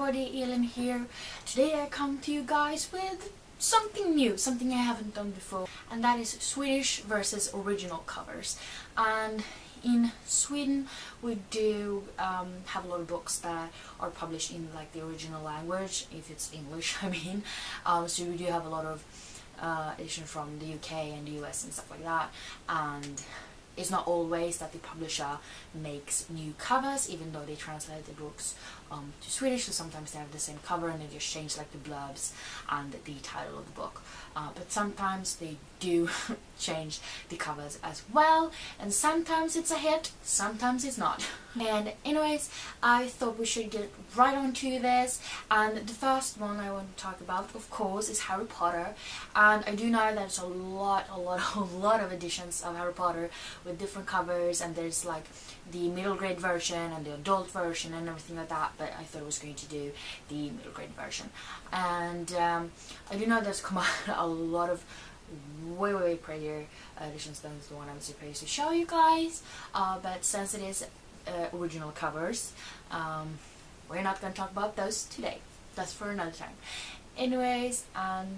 everybody, Elin here. Today I come to you guys with something new, something I haven't done before, and that is Swedish versus original covers. And in Sweden we do have a lot of books that are published in like the original language, if it's English I mean. So we do have a lot of editions from the UK and the US and stuff like that, and it's not always that the publisher makes new covers, even though they translate the books to Swedish, so sometimes they have the same cover and they just change like the blurbs and the title of the book. But sometimes they do change the covers as well, and sometimes it's a hit, sometimes it's not. And anyways, I thought we should get right on to this, and the first one I want to talk about, of course, is Harry Potter. And I do know there's a lot of editions of Harry Potter with different covers, and there's like the middle grade version and the adult version and everything like that, but I thought I was going to do the middle grade version. And I do know there's come out a lot of way prettier editions than the one I'm supposed to show you guys, but since it is original covers, we're not going to talk about those today. That's for another time. Anyways, and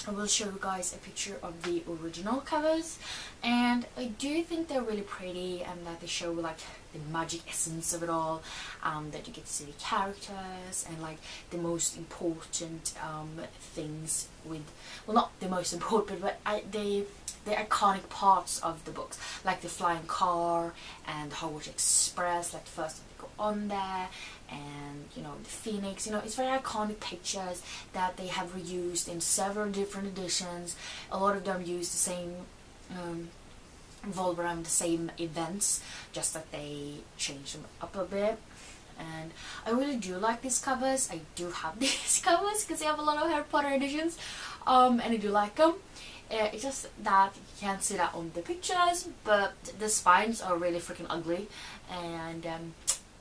I will show you guys a picture of the original covers, and I do think they're really pretty and that they show like the magic essence of it all, that you get to see the characters and like the most important things with, well, not the most important, but the iconic parts of the books, like the flying car and Hogwarts Express, like the first time they go on there, and you know, the phoenix. You know, it's very iconic pictures that they have reused in several different editions. A lot of them use the same revolve around the same events, just that they change them up a bit. And I really do like these covers. I do have these covers because they have a lot of Harry Potter editions, and I do like them. It's just that you can't see that on the pictures, but the spines are really freaking ugly, and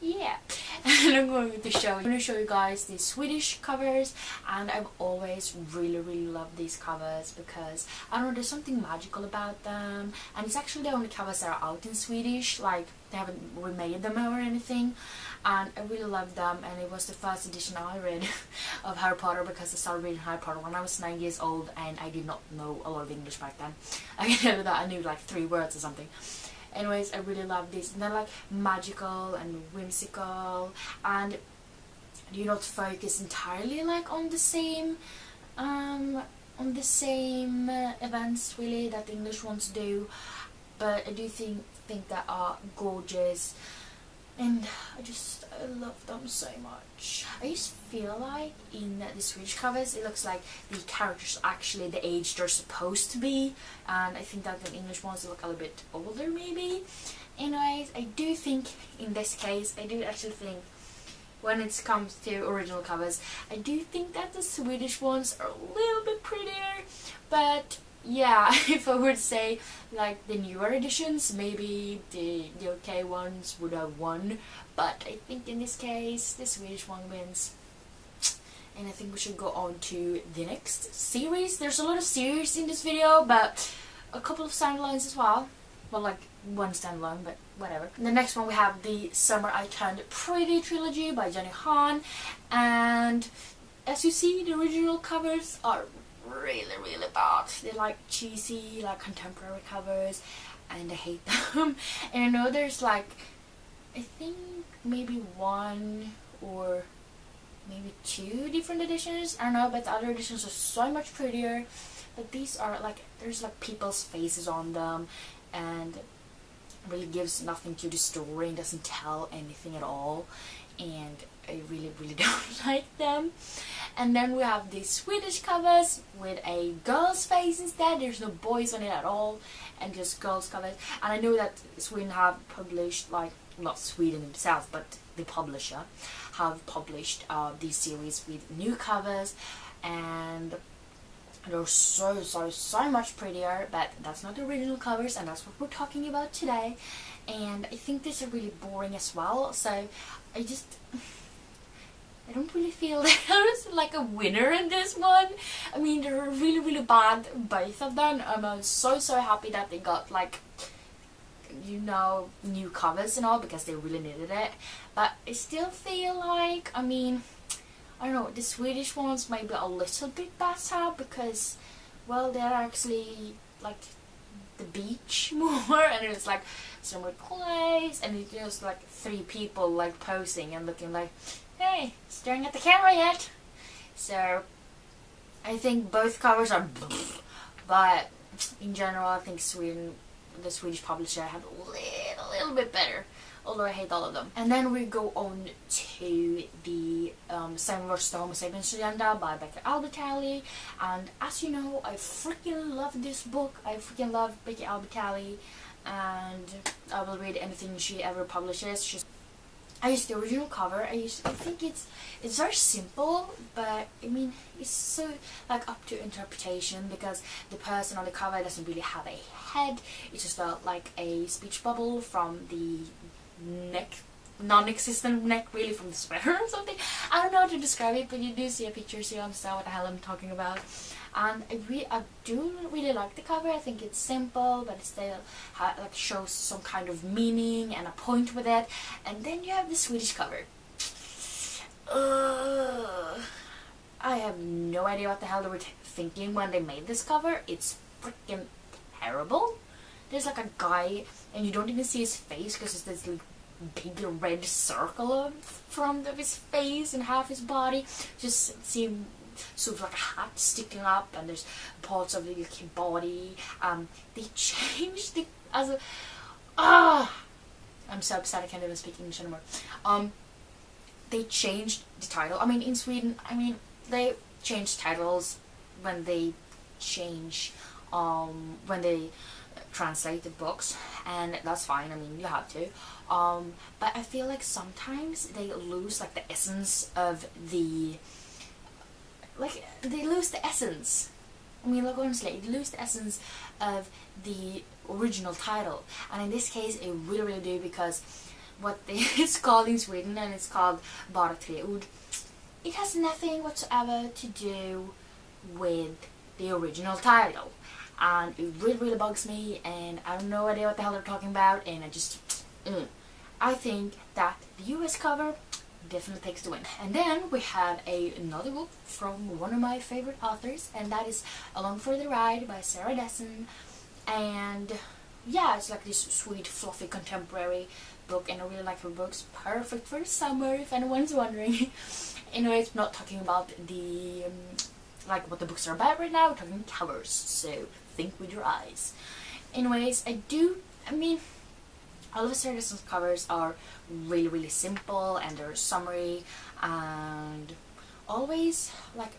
yeah. And I'm going to show you guys the Swedish covers, and I've always really loved these covers because I don't know, there's something magical about them, and it's actually the only covers that are out in Swedish, like they haven't remade them or anything, and I really love them. And it was the first edition I read of Harry Potter, because I started reading Harry Potter when I was 9 years old and I did not know a lot of English back then. I can tell you that I knew like 3 words or something. Anyways, I really love these, and they're like magical and whimsical, and do not focus entirely like on the same events really that the English ones do, but I do think they are gorgeous, and I love them so much. I just feel like in the Swedish covers it looks like the characters are actually the age they're supposed to be, and I think that the English ones look a little bit older maybe. Anyways, I do think in this case, I do actually think when it comes to original covers, I do think that the Swedish ones are a little bit prettier, but yeah, if I were to say like the newer editions, maybe the UK ones would have won, but I think in this case the Swedish one wins. And I think we should go on to the next series. There's a lot of series in this video, but a couple of standalones as well. Well, like one standalone, but whatever. The next one we have the Summer I Turned Pretty trilogy by Jenny Han, and as you see, the original covers are really bad. They're like cheesy, like contemporary covers, and I hate them. And I know there's like, I think maybe 1 or maybe 2 different editions, I don't know, but the other editions are so much prettier. But these are like, there's like people's faces on them, and really gives nothing to the story and doesn't tell anything at all, and I really don't like them. And then we have the Swedish covers with a girl's face instead. There's no boys on it at all, and just girls covers. And I know that Sweden have published, like, not Sweden themselves, but the publisher have published these series with new covers, and they're so much prettier, but that's not the original covers, and that's what we're talking about today. And I think these are really boring as well, so I don't really feel there's like a winner in this one. I mean, they're really bad, both of them. I'm so happy that they got like, you know, new covers and all, because they really needed it. But I still feel like, I mean, I don't know, the Swedish ones maybe a little bit better because, well, they're actually like the beach more, and it's like summer place, and it's just like 3 people like posing and looking like, hey, staring at the camera yet. So I think both covers are but in general I think the Swedish publisher had a little bit better, although I hate all of them. And then we go on to the Seven Words to Homo Sapiens Agenda by Becky Albertalli. And as you know, I freaking love this book. I freaking love Becky Albertalli, and I will read anything she ever publishes. I used the original cover. I think it's very simple, but I mean it's so like up to interpretation because the person on the cover doesn't really have a head. It just felt like a speech bubble from the neck, non-existent neck, really, from the sweater or something. I don't know how to describe it, but you do see a picture, so you understand what the hell I'm talking about. And I do really like the cover. I think it's simple, but it still like shows some kind of meaning and a point with it. And then you have the Swedish cover. I have no idea what the hell they were thinking when they made this cover. It's freaking terrible. There's like a guy, and you don't even see his face because it's this like big red circle in front of his face and half his body. Just see sort of like a hat sticking up, and there's parts of the body. They changed the I'm so upset I can't even speak English anymore. They changed the title. I mean, in Sweden, I mean, they change titles when they change when they translate the books, and that's fine. I mean, you have to. But I feel like sometimes they lose like the essence of the they lose the essence. I mean, like honestly, they lose the essence of the original title, and in this case, it really do, because what it's called in Sweden, and it's called Bara tre ord. It has nothing whatsoever to do with the original title, and it really bugs me, and I have no idea what the hell they're talking about, and I just I think that the US cover definitely takes the win. And then we have another book from one of my favorite authors, and that is Along for the Ride by Sarah Dessen. And yeah, it's like this sweet fluffy contemporary book, and I really like her books. Perfect for the summer, if anyone's wondering. Anyways, I'm not talking about the like what the books are about right now. We're talking covers, so think with your eyes. Anyways, I mean, all of Sarah Dessen's covers are really simple, and they're summary, and always like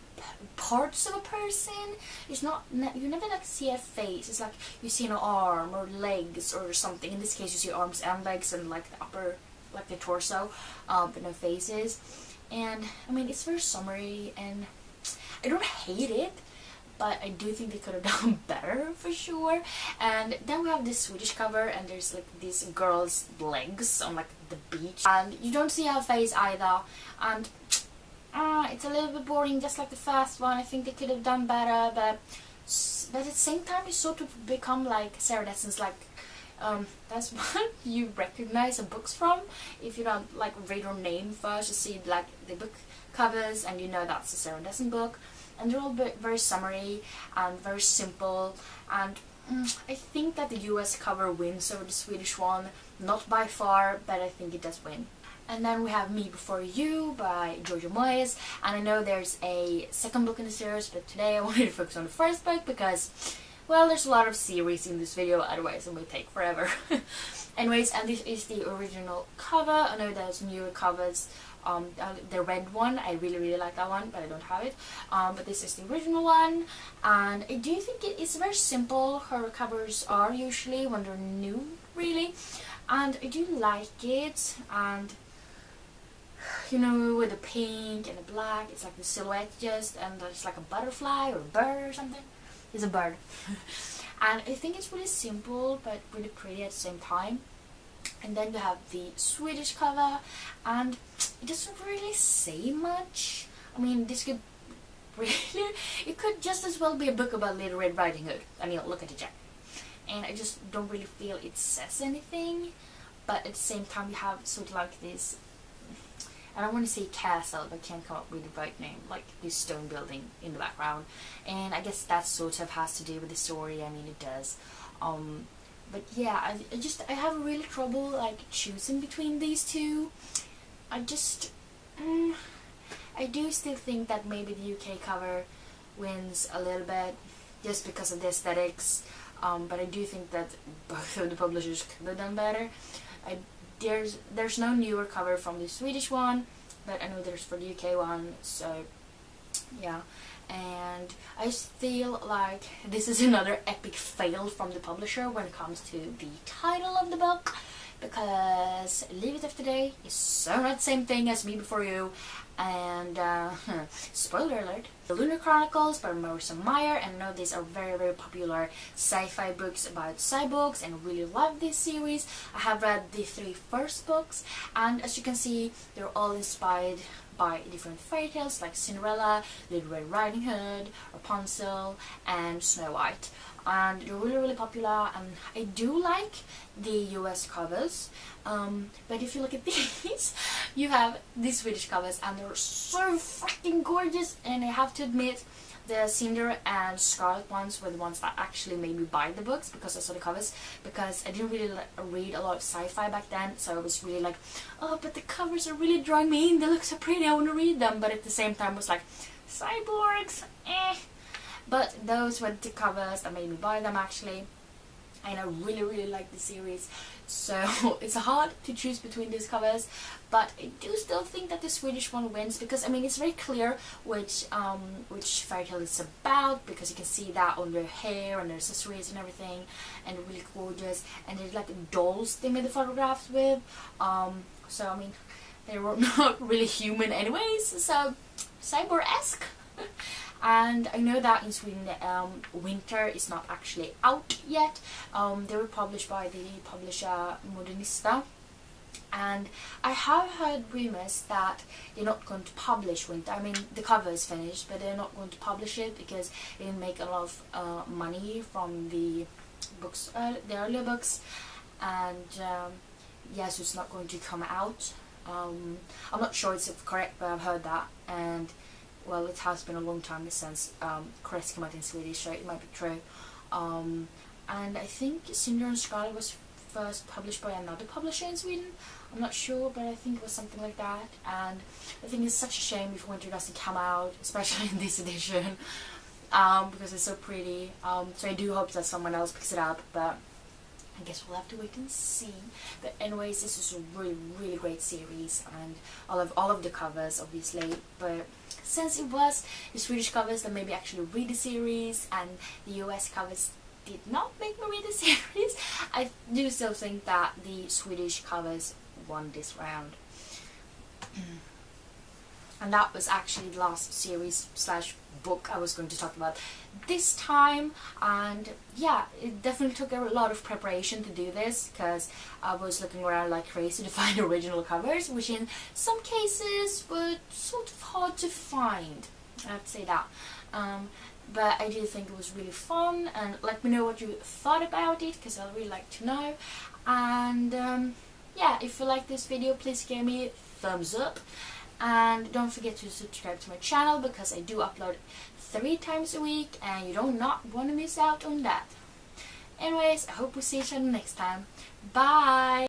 parts of a person. It's not, you never like see a face. It's like you see an arm or legs or something. In this case, you see arms and legs and like the upper, like the torso, but no faces. And I mean, it's very summary, and I don't hate it, but I do think they could have done better for sure. And then we have this Swedish cover, and there's like these girls' legs on like the beach, and you don't see her face either, and it's a little bit boring, just like the first one. I think they could have done better, but at the same time, you sort of become like Sarah Dessen's like that's what you recognize the books from. If you don't like read her name first, you see like the book covers, and you know that's a Sarah Dessen book. And they're all very summary and very simple, and I think that the US cover wins over the Swedish one. Not by far, but I think it does win. And then we have Me Before You by Georgia Moyes, and I know there's a second book in the series, but today I wanted to focus on the first book because, well, there's a lot of series in this video, otherwise it would take forever. Anyways, and this is the original cover. I know there's newer covers. The red one, I really like that one, but I don't have it. But this is the original one, and I do think it is very simple. Her covers are usually when they're new, really, and I do like it. And you know, with the pink and the black, it's like the silhouette just, and there's like a butterfly or a bird or something. It's a bird. And I think it's really simple but really pretty at the same time. And then you have the Swedish cover, and it doesn't really say much. I mean, this could really, it could just as well be a book about Little Red Riding Hood. I mean, look at the jacket. And I just don't really feel it says anything, but at the same time you have sort of like this, and I want to say castle, but can't come up with the right name, like this stone building in the background. And I guess that sort of has to do with the story. I mean, it does. But yeah, I have really trouble like choosing between these two. I just I do still think that maybe the UK cover wins a little bit just because of the aesthetics. But I do think that both of the publishers could have done better. There's no newer cover from the Swedish one, but I know there's for the UK one, so yeah. And I just feel like this is another epic fail from the publisher when it comes to the title of the book, because Leave It After Day is so not the same thing as Me Before You. And spoiler alert, The Lunar Chronicles by Marissa Meyer, and I know these are very, very popular sci-fi books about cyborgs, and I really love this series. I have read the 3 first books, and as you can see, they're all inspired by different fairy tales like Cinderella, Little Red Riding Hood, Rapunzel, and Snow White. And they're really, really popular, and I do like the US covers. But if you look at these, you have the Swedish covers, and they're so freaking gorgeous. And I have to admit, the Cinder and Scarlet ones were the ones that actually made me buy the books, because I saw the covers, because I didn't really read a lot of sci-fi back then, so I was really like, oh, but the covers are really drawing me in, they look so pretty, I want to read them. But at the same time I was like, cyborgs, eh. But those were the covers that made me buy them actually, and I really, really like the series. So it's hard to choose between these covers, but I do still think that the Swedish one wins, because I mean it's very clear which fairy tale it's about, because you can see that on their hair and their accessories and everything, and they're really gorgeous, and they're like dolls they made the photographs with. So I mean they were not really human anyways, so cyborg-esque. And I know that in Sweden Winter is not actually out yet. They were published by the publisher Modernista, and I have heard rumors that they're not going to publish Winter. I mean, the cover is finished, but they're not going to publish it because they didn't make a lot of money from the books, the earlier books, and yeah, so it's not going to come out. I'm not sure it's correct, but I've heard that, and well, it has been a long time since Crest came out in Swedish, so it might be true. And I think Cinder and Scarlet was first published by another publisher in Sweden. I'm not sure, but I think it was something like that. And I think it's such a shame if Winter doesn't come out, especially in this edition, because it's so pretty. So I do hope that someone else picks it up, but I guess we'll have to wait and see. But anyways, this is a really, really great series, and all of the covers obviously, but since it was the Swedish covers that made me actually read the series, and the US covers did not make me read the series, I do still think that the Swedish covers won this round. And that was actually the last series slash book I was going to talk about this time. And yeah, it definitely took a lot of preparation to do this, because I was looking around like crazy to find original covers, which in some cases were sort of hard to find, I have to say that. But I do think it was really fun, and let me know what you thought about it, because I'd really like to know. And yeah, if you like this video, please give me a thumbs up. And don't forget to subscribe to my channel, because I do upload 3 times a week, and you do not want to miss out on that. Anyways, I hope we see each other next time. Bye!